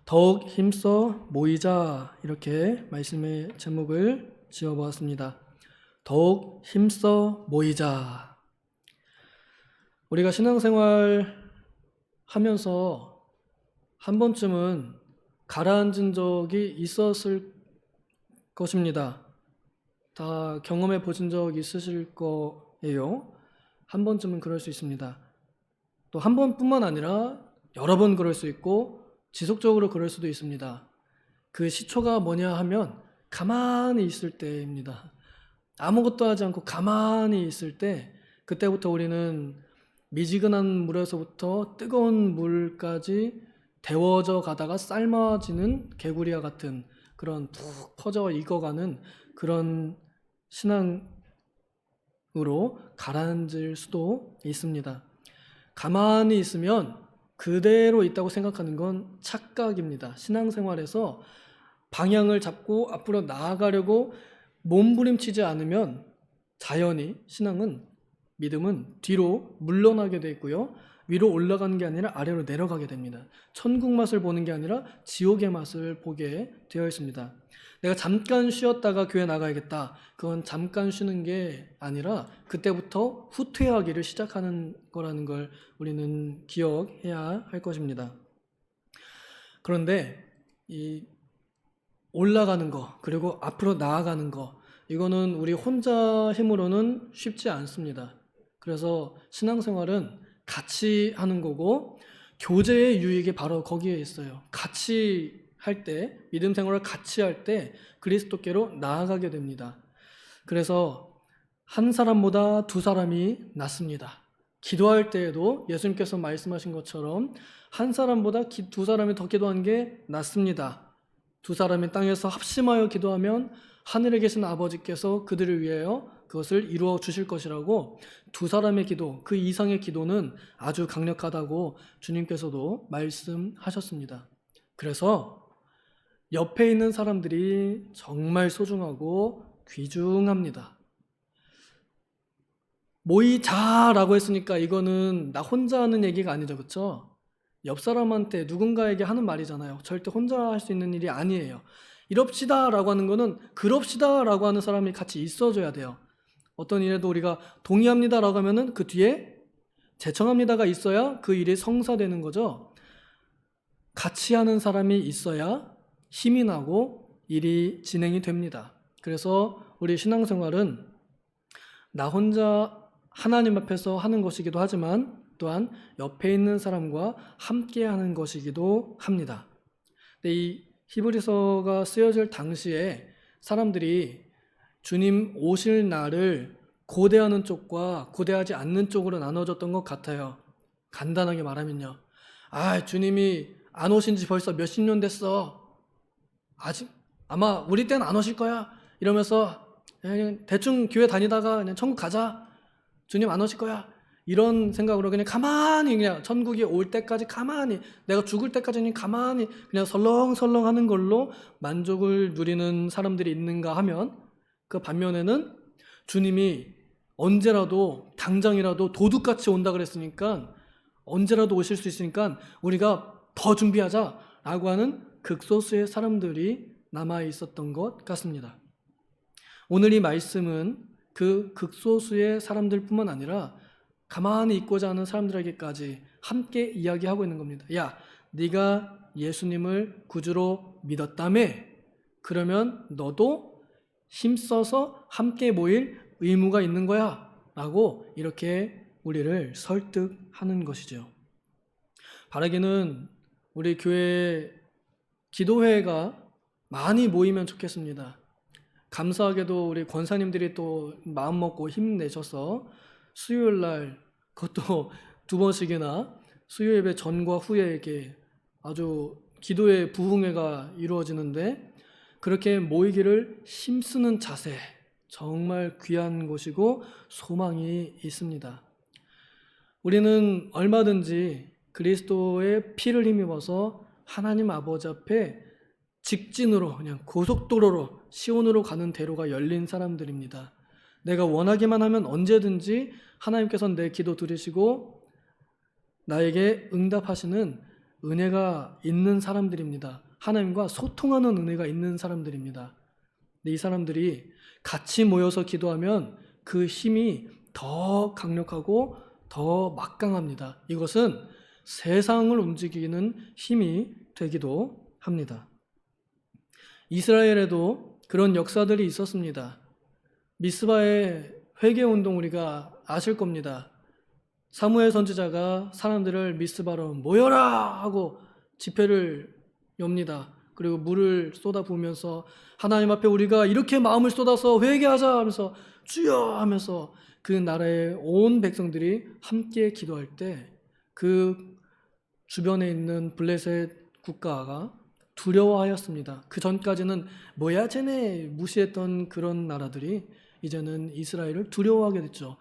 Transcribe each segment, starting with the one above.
더욱 힘써 모이자, 이렇게 말씀의 제목을 지어보았습니다. 더욱 힘써 모이자. 우리가 신앙생활 하면서 한 번쯤은 가라앉은 적이 있었을 것입니다. 다 경험해 보신 적 있으실 거예요. 한 번쯤은 그럴 수 있습니다. 또 한 번뿐만 아니라 여러 번 그럴 수 있고 지속적으로 그럴 수도 있습니다. 그 시초가 뭐냐 하면 가만히 있을 때입니다. 아무것도 하지 않고 가만히 있을 때, 그때부터 우리는 미지근한 물에서부터 뜨거운 물까지 데워져 가다가 삶아지는 개구리와 같은 그런 푹 퍼져 익어가는 그런 신앙으로 가라앉을 수도 있습니다. 가만히 있으면 그대로 있다고 생각하는 건 착각입니다. 신앙생활에서 방향을 잡고 앞으로 나아가려고 몸부림치지 않으면 자연히 신앙은, 믿음은 뒤로 물러나게 돼 있고요. 위로 올라가는 게 아니라 아래로 내려가게 됩니다. 천국 맛을 보는 게 아니라 지옥의 맛을 보게 되어 있습니다. 내가 잠깐 쉬었다가 교회 나가야겠다. 그건 잠깐 쉬는 게 아니라 그때부터 후퇴하기를 시작하는 거라는 걸 우리는 기억해야 할 것입니다. 그런데 이 올라가는 거, 그리고 앞으로 나아가는 거, 이거는 우리 혼자 힘으로는 쉽지 않습니다. 그래서 신앙생활은 같이 하는 거고, 교제의 유익이 바로 거기에 있어요. 같이 할 때, 믿음 생활을 같이 할 때 그리스도께로 나아가게 됩니다. 그래서 한 사람보다 두 사람이 낫습니다. 기도할 때에도 예수님께서 말씀하신 것처럼 한 사람보다 두 사람이 더 기도하는 게 낫습니다. 두 사람이 땅에서 합심하여 기도하면 하늘에 계신 아버지께서 그들을 위하여 그것을 이루어 주실 것이라고, 두 사람의 기도, 그 이상의 기도는 아주 강력하다고 주님께서도 말씀하셨습니다. 그래서 옆에 있는 사람들이 정말 소중하고 귀중합니다. 모이자라고 했으니까 이거는 나 혼자 하는 얘기가 아니죠, 그렇죠? 옆 사람한테 누군가에게 하는 말이잖아요. 절대 혼자 할 수 있는 일이 아니에요. 이럽시다라고 하는 거는 그럽시다라고 하는 사람이 같이 있어줘야 돼요. 어떤 일에도 우리가 동의합니다라고 하면은 그 뒤에 제청합니다가 있어야 그 일이 성사되는 거죠. 같이 하는 사람이 있어야 힘이 나고 일이 진행이 됩니다. 그래서 우리 신앙생활은 나 혼자 하나님 앞에서 하는 것이기도 하지만 또한 옆에 있는 사람과 함께 하는 것이기도 합니다. 근데 이 히브리서가 쓰여질 당시에 사람들이 주님 오실 날을 고대하는 쪽과 고대하지 않는 쪽으로 나눠졌던 것 같아요. 간단하게 말하면요. 주님이 안 오신 지 벌써 몇십 년 됐어. 아직 아마 우리 때는 안 오실 거야. 이러면서 그냥 대충 교회 다니다가 그냥 천국 가자. 주님 안 오실 거야. 이런 생각으로 그냥 가만히, 그냥 천국이 올 때까지 가만히, 내가 죽을 때까지 그냥 가만히 그냥 설렁설렁 하는 걸로 만족을 누리는 사람들이 있는가 하면, 그 반면에는 주님이 언제라도 당장이라도 도둑같이 온다 그랬으니까 언제라도 오실 수 있으니까 우리가 더 준비하자라고 하는 극소수의 사람들이 남아 있었던 것 같습니다. 오늘 이 말씀은 그 극소수의 사람들뿐만 아니라 가만히 있고자 하는 사람들에게까지 함께 이야기하고 있는 겁니다. 야, 네가 예수님을 구주로 믿었다며? 그러면 너도 힘써서 함께 모일 의무가 있는 거야 라고 이렇게 우리를 설득하는 것이죠. 바라기는 우리 교회 기도회가 많이 모이면 좋겠습니다. 감사하게도 우리 권사님들이 또 마음 먹고 힘내셔서 수요일 날, 그것도 두 번씩이나 수요 예배 전과 후에 이렇게 아주 기도의 부흥회가 이루어지는데, 그렇게 모이기를 힘쓰는 자세, 정말 귀한 곳이고 소망이 있습니다. 우리는 얼마든지 그리스도의 피를 힘입어서 하나님 아버지 앞에 직진으로, 그냥 고속도로로 시온으로 가는 대로가 열린 사람들입니다. 내가 원하기만 하면 언제든지 하나님께서는 내 기도 들으시고 나에게 응답하시는 은혜가 있는 사람들입니다. 하나님과 소통하는 은혜가 있는 사람들입니다. 근데 이 사람들이 같이 모여서 기도하면 그 힘이 더 강력하고 더 막강합니다. 이것은 세상을 움직이는 힘이 되기도 합니다. 이스라엘에도 그런 역사들이 있었습니다. 미스바의 회개운동 우리가 아실 겁니다. 사무엘 선지자가 사람들을 미스바로 모여라 하고 집회를 엽니다. 그리고 물을 쏟아 부으면서 하나님 앞에 우리가 이렇게 마음을 쏟아서 회개하자 하면서 주여 하면서 그 나라의 온 백성들이 함께 기도할 때 그 주변에 있는 블레셋 국가가 두려워하였습니다. 그 전까지는 뭐야 쟤네 무시했던 그런 나라들이 이제는 이스라엘을 두려워하게 됐죠.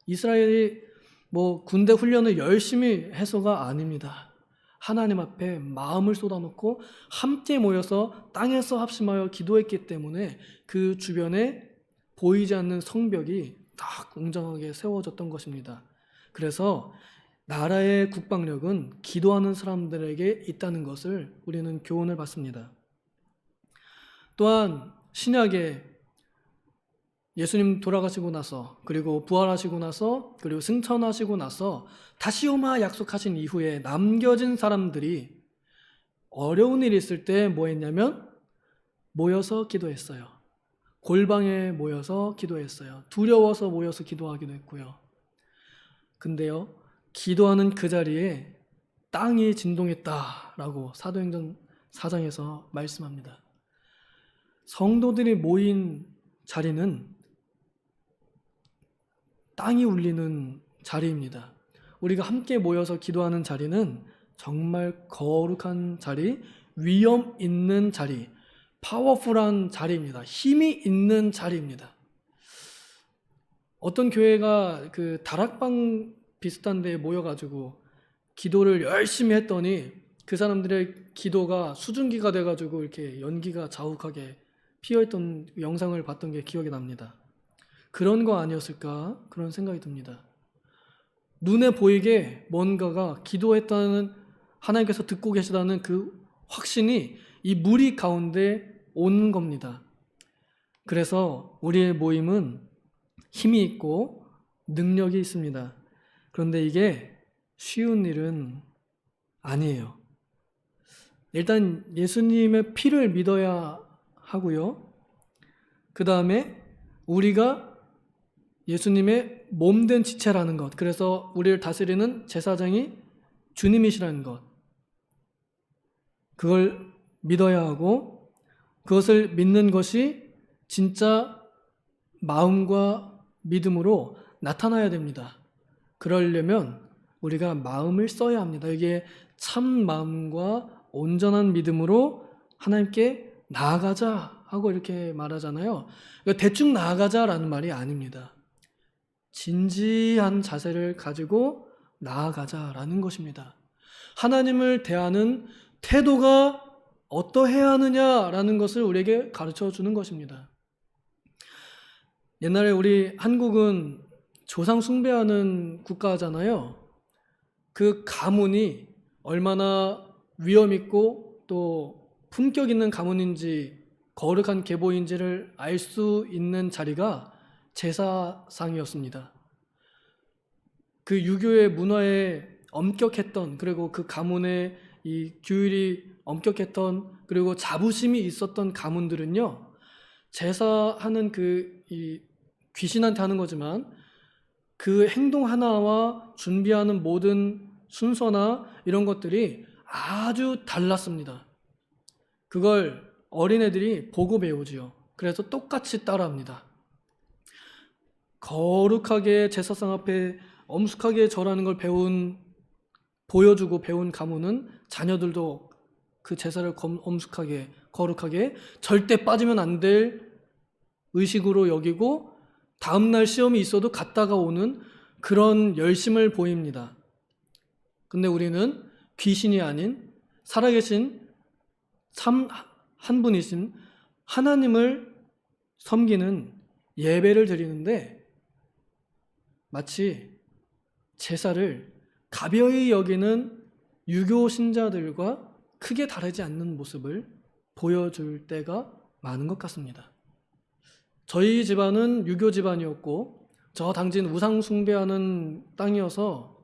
이스라엘이 뭐 군대 훈련을 열심히 해서가 아닙니다. 하나님 앞에 마음을 쏟아놓고 함께 모여서 땅에서 합심하여 기도했기 때문에 그 주변에 보이지 않는 성벽이 딱 웅장하게 세워졌던 것입니다. 그래서 나라의 국방력은 기도하는 사람들에게 있다는 것을 우리는 교훈을 받습니다. 또한 신약에 예수님 돌아가시고 나서 그리고 부활하시고 나서 그리고 승천하시고 나서 다시 오마 약속하신 이후에 남겨진 사람들이 어려운 일이 있을 때 뭐 했냐면 모여서 기도했어요. 골방에 모여서 기도했어요. 두려워서 모여서 기도하기도 했고요. 근데요, 기도하는 그 자리에 땅이 진동했다라고 사도행전 4장에서 말씀합니다. 성도들이 모인 자리는 땅이 울리는 자리입니다. 우리가 함께 모여서 기도하는 자리는 정말 거룩한 자리, 위험 있는 자리, 파워풀한 자리입니다. 힘이 있는 자리입니다. 어떤 교회가 그 다락방 비슷한 데에 모여가지고 기도를 열심히 했더니 그 사람들의 기도가 수증기가 돼가지고 이렇게 연기가 자욱하게 피어있던 영상을 봤던 게 기억이 납니다. 그런 거 아니었을까? 그런 생각이 듭니다. 눈에 보이게 뭔가가 기도했다는 하나님께서 듣고 계시다는 그 확신이 이 무리 가운데 오는 겁니다. 그래서 우리의 모임은 힘이 있고 능력이 있습니다. 그런데 이게 쉬운 일은 아니에요. 일단 예수님의 피를 믿어야 하고요. 그 다음에 우리가 예수님의 몸된 지체라는 것, 그래서 우리를 다스리는 제사장이 주님이시라는 것, 그걸 믿어야 하고 그것을 믿는 것이 진짜 마음과 믿음으로 나타나야 됩니다. 그러려면 우리가 마음을 써야 합니다. 이게 참 마음과 온전한 믿음으로 하나님께 나아가자 하고 이렇게 말하잖아요. 대충 나아가자라는 말이 아닙니다. 진지한 자세를 가지고 나아가자라는 것입니다. 하나님을 대하는 태도가 어떠해야 하느냐라는 것을 우리에게 가르쳐 주는 것입니다. 옛날에 우리 한국은 조상 숭배하는 국가잖아요. 그 가문이 얼마나 위험 있고 또 품격 있는 가문인지 거룩한 계보인지를 알 수 있는 자리가 제사상이었습니다. 그 유교의 문화에 엄격했던, 그리고 그 가문의 이 규율이 엄격했던, 그리고 자부심이 있었던 가문들은요, 제사하는 이 귀신한테 하는 거지만 그 행동 하나와 준비하는 모든 순서나 이런 것들이 아주 달랐습니다. 그걸 어린애들이 보고 배우지요. 그래서 똑같이 따라합니다. 거룩하게 제사상 앞에 엄숙하게 절하는 걸 보여주고 배운 가문은 자녀들도 그 제사를 엄숙하게 거룩하게 절대 빠지면 안 될 의식으로 여기고 다음날 시험이 있어도 갔다가 오는 그런 열심을 보입니다. 근데 우리는 귀신이 아닌 살아계신 참 한 분이신 하나님을 섬기는 예배를 드리는데 마치 제사를 가벼이 여기는 유교 신자들과 크게 다르지 않는 모습을 보여줄 때가 많은 것 같습니다. 저희 집안은 유교 집안이었고 저 당진 우상 숭배하는 땅이어서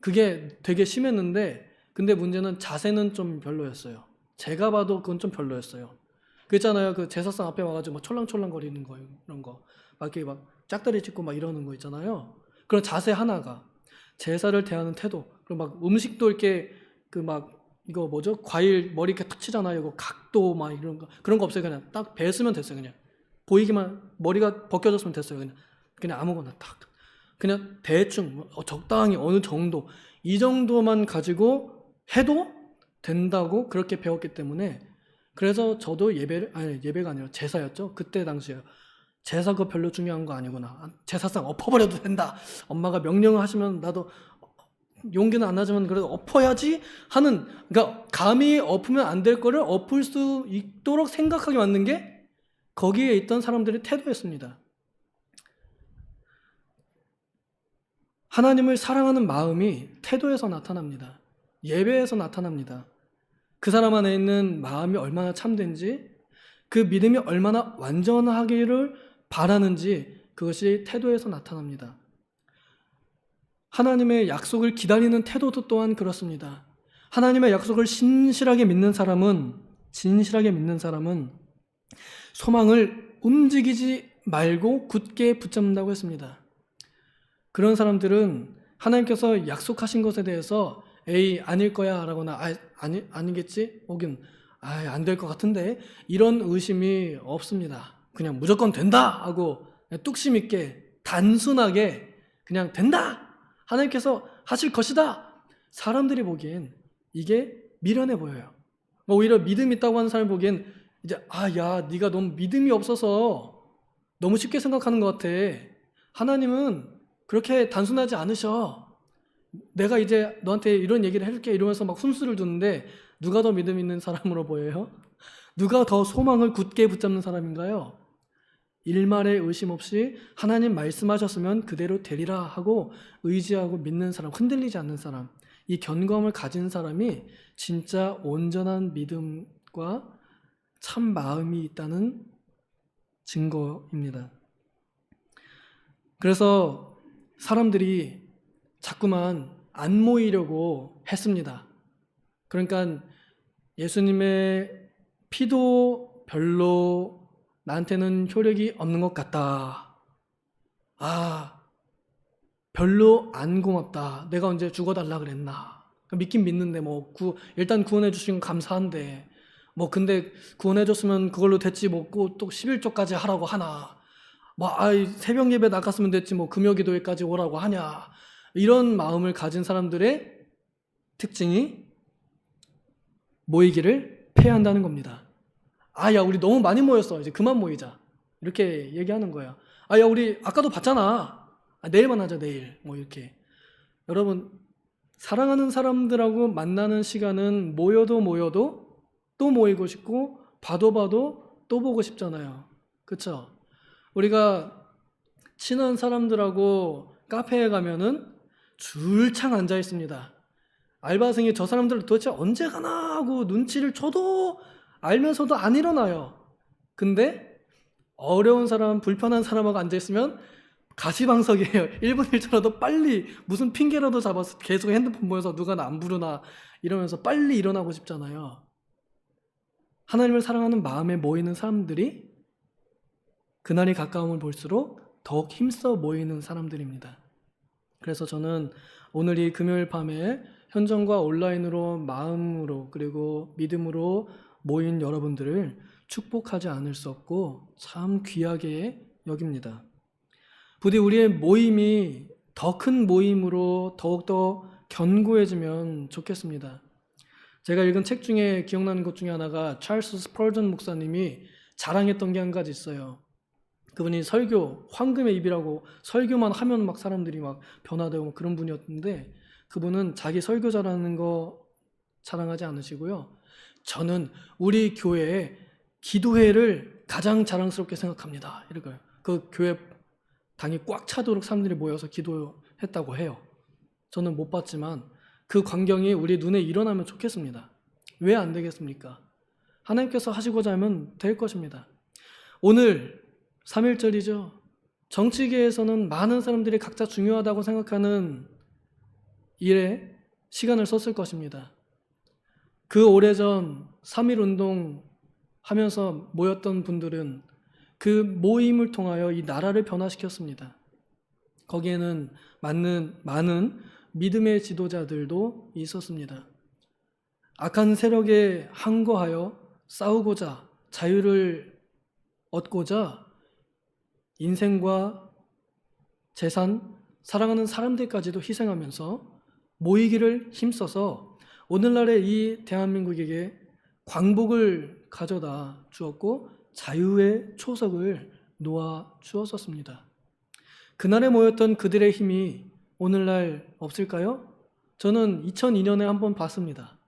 그게 되게 심했는데, 근데 문제는 자세는 좀 별로였어요. 제가 봐도 그건 좀 별로였어요. 그 있잖아요. 그 제사상 앞에 와가지고 막 촐랑촐랑 거리는 거, 이런 거. 막 이렇게 막 짝다리 짚고 막 이러는 거 있잖아요. 그런 자세 하나가, 제사를 대하는 태도, 그리고 막 음식도 이렇게 그 막 이거 뭐죠? 과일 머리 이렇게 탁 치잖아요. 이거 각도 막 이런 거. 그런 거 없어요. 그냥 딱 베으면 됐어요. 그냥. 보이기만, 머리가 벗겨졌으면 됐어요. 그냥 아무거나 딱. 그냥 대충 적당히 어느 정도, 이 정도만 가지고 해도 된다고 그렇게 배웠기 때문에, 그래서 저도 예배가 아니라 제사였죠. 그때 당시에요. 제사 그거 별로 중요한 거 아니구나. 제사상 엎어버려도 된다. 엄마가 명령을 하시면 나도 용기는 안 나지만 그래도 엎어야지 하는, 그러니까 감히 엎으면 안 될 거를 엎을 수 있도록 생각하게 만든 게 거기에 있던 사람들의 태도였습니다. 하나님을 사랑하는 마음이 태도에서 나타납니다. 예배에서 나타납니다. 그 사람 안에 있는 마음이 얼마나 참된지, 그 믿음이 얼마나 완전하기를 바라는지, 그것이 태도에서 나타납니다. 하나님의 약속을 기다리는 태도도 또한 그렇습니다. 하나님의 약속을 진실하게 믿는 사람은 소망을 움직이지 말고 굳게 붙잡는다고 했습니다. 그런 사람들은 하나님께서 약속하신 것에 대해서 에이 아닐 거야 라거나 아니겠지? 혹은 안 될 것 같은데, 이런 의심이 없습니다. 그냥 무조건 된다 하고 뚝심 있게 단순하게 그냥 된다! 하나님께서 하실 것이다! 사람들이 보기엔 이게 미련해 보여요. 오히려 믿음 있다고 하는 사람이 보기엔 이제 야 네가 너무 믿음이 없어서 너무 쉽게 생각하는 것 같아. 하나님은 그렇게 단순하지 않으셔. 내가 이제 너한테 이런 얘기를 해줄게 이러면서 막 훈수를 두는데, 누가 더 믿음 있는 사람으로 보여요? 누가 더 소망을 굳게 붙잡는 사람인가요? 일말의 의심 없이 하나님 말씀하셨으면 그대로 되리라 하고 의지하고 믿는 사람, 흔들리지 않는 사람, 이 견고함을 가진 사람이 진짜 온전한 믿음과 참 마음이 있다는 증거입니다. 그래서 사람들이 자꾸만 안 모이려고 했습니다. 그러니까 예수님의 피도 별로 나한테는 효력이 없는 것 같다. 별로 안 고맙다. 내가 언제 죽어달라 그랬나. 믿긴 믿는데 일단 구원해 주신 건 감사한데 근데 구원해 줬으면 그걸로 됐지 또 11조까지 하라고 하나. 새벽 예배 나갔으면 됐지 금요기도회까지 오라고 하냐. 이런 마음을 가진 사람들의 특징이 모이기를 폐한다는 겁니다. 야 우리 너무 많이 모였어. 이제 그만 모이자. 이렇게 얘기하는 거야. 야 우리 아까도 봤잖아. 내일만 하자 내일. 이렇게. 여러분, 사랑하는 사람들하고 만나는 시간은 모여도 또 모이고 싶고 봐도 또 보고 싶잖아요. 그렇죠? 우리가 친한 사람들하고 카페에 가면은 줄창 앉아 있습니다. 알바생이 저 사람들 도대체 언제 가나 하고 눈치를 줘도 알면서도 안 일어나요. 근데 어려운 사람, 불편한 사람하고 앉아 있으면 가시방석이에요. 1분 1초라도 빨리 무슨 핑계라도 잡아서 계속 핸드폰 보면서 누가 나 안 부르나 이러면서 빨리 일어나고 싶잖아요. 하나님을 사랑하는 마음에 모이는 사람들이 그날이 가까움을 볼수록 더욱 힘써 모이는 사람들입니다. 그래서 저는 오늘 이 금요일 밤에 현장과 온라인으로 마음으로 그리고 믿음으로 모인 여러분들을 축복하지 않을 수 없고 참 귀하게 여깁니다. 부디 우리의 모임이 더 큰 모임으로 더욱더 견고해지면 좋겠습니다. 제가 읽은 책 중에 기억나는 것 중에 하나가 찰스 스펄전 목사님이 자랑했던 게 한 가지 있어요. 그분이 설교, 황금의 입이라고 설교만 하면 막 사람들이 막 변화되고 그런 분이었는데, 그분은 자기 설교 잘하는 거 자랑하지 않으시고요. 저는 우리 교회의 기도회를 가장 자랑스럽게 생각합니다. 이럴까요? 그 교회 당이 꽉 차도록 사람들이 모여서 기도했다고 해요. 저는 못 봤지만 그 광경이 우리 눈에 일어나면 좋겠습니다. 왜 안 되겠습니까? 하나님께서 하시고자 하면 될 것입니다. 오늘 3.1절이죠. 정치계에서는 많은 사람들이 각자 중요하다고 생각하는 일에 시간을 썼을 것입니다. 그 오래전 3.1운동 하면서 모였던 분들은 그 모임을 통하여 이 나라를 변화시켰습니다. 거기에는 많은 믿음의 지도자들도 있었습니다. 악한 세력에 항거하여 싸우고자 자유를 얻고자 인생과 재산, 사랑하는 사람들까지도 희생하면서 모이기를 힘써서 오늘날의 이 대한민국에게 광복을 가져다 주었고 자유의 초석을 놓아 주었었습니다. 그날에 모였던 그들의 힘이 오늘날 없을까요? 저는 2002년에 한번 봤습니다.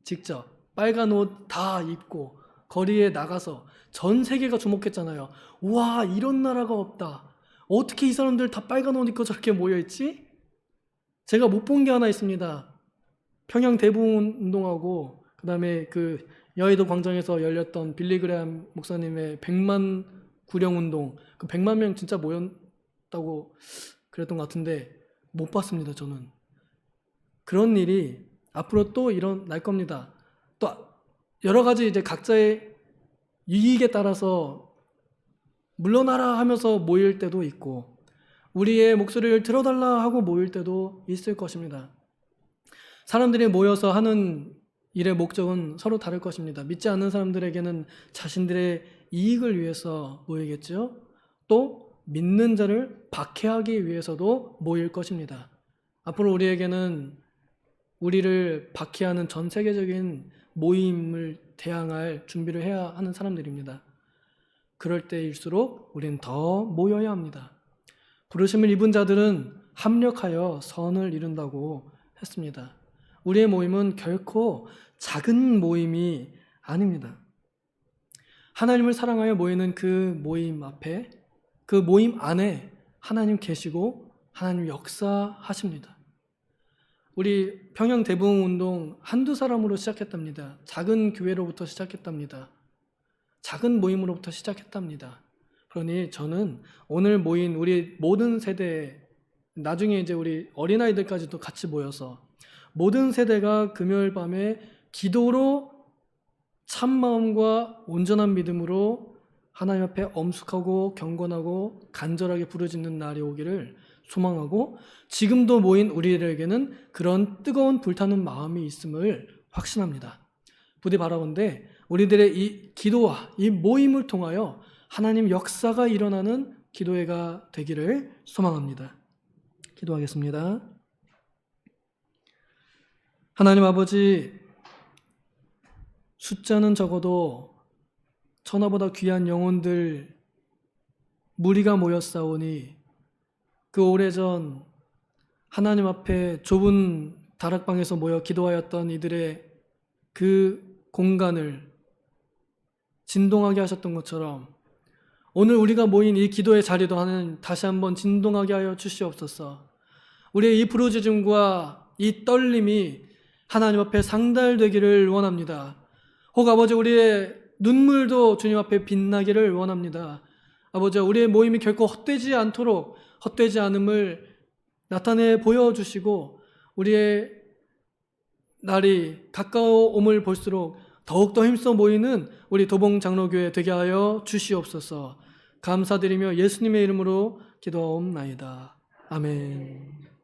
직접 빨간 옷 다 입고 거리에 나가서 전 세계가 주목했잖아요. 와, 이런 나라가 없다. 어떻게 이 사람들 다 빨간 옷 입고 저렇게 모여있지? 제가 못 본 게 하나 있습니다. 평양 대부운동하고 그 다음에 그 여의도 광장에서 열렸던 빌리그레함 목사님의 100만 구령운동, 그 100만 명 진짜 모였다고 그랬던 것 같은데 못 봤습니다. 저는. 그런 일이 앞으로 또 일어날 겁니다. 또 여러 가지 이제 각자의 이익에 따라서 물러나라 하면서 모일 때도 있고 우리의 목소리를 들어달라 하고 모일 때도 있을 것입니다. 사람들이 모여서 하는 일의 목적은 서로 다를 것입니다. 믿지 않는 사람들에게는 자신들의 이익을 위해서 모이겠죠. 또 믿는 자를 박해하기 위해서도 모일 것입니다. 앞으로 우리에게는 우리를 박해하는 전 세계적인 모임을 대항할 준비를 해야 하는 사람들입니다. 그럴 때일수록 우리는 더 모여야 합니다. 부르심을 입은 자들은 합력하여 선을 이룬다고 했습니다. 우리의 모임은 결코 작은 모임이 아닙니다. 하나님을 사랑하여 모이는 그 모임 앞에, 그 모임 안에 하나님 계시고 하나님 역사하십니다. 우리 평양 대부운동 한두 사람으로 시작했답니다. 작은 교회로부터 시작했답니다. 작은 모임으로부터 시작했답니다. 그러니 저는 오늘 모인 우리 모든 세대, 나중에 이제 우리 어린아이들까지도 같이 모여서 모든 세대가 금요일 밤에 기도로 참마음과 온전한 믿음으로 하나님 앞에 엄숙하고 경건하고 간절하게 부르짖는 날이 오기를 소망하고 지금도 모인 우리들에게는 그런 뜨거운 불타는 마음이 있음을 확신합니다. 부디 바라건대 우리들의 이 기도와 이 모임을 통하여 하나님 역사가 일어나는 기도회가 되기를 소망합니다. 기도하겠습니다. 하나님 아버지, 숫자는 적어도 천하보다 귀한 영혼들 무리가 모였사오니 그 오래전 하나님 앞에 좁은 다락방에서 모여 기도하였던 이들의 그 공간을 진동하게 하셨던 것처럼 오늘 우리가 모인 이 기도의 자리도 하나님 다시 한번 진동하게 하여 주시옵소서. 우리의 이 부르짖음과 이 떨림이 하나님 앞에 상달되기를 원합니다. 혹 아버지 우리의 눈물도 주님 앞에 빛나기를 원합니다. 아버지 우리의 모임이 결코 헛되지 않도록 헛되지 않음을 나타내 보여주시고 우리의 날이 가까워옴을 볼수록 더욱더 힘써 모이는 우리 도봉장로교회 되게 하여 주시옵소서. 감사드리며 예수님의 이름으로 기도하옵나이다. 아멘.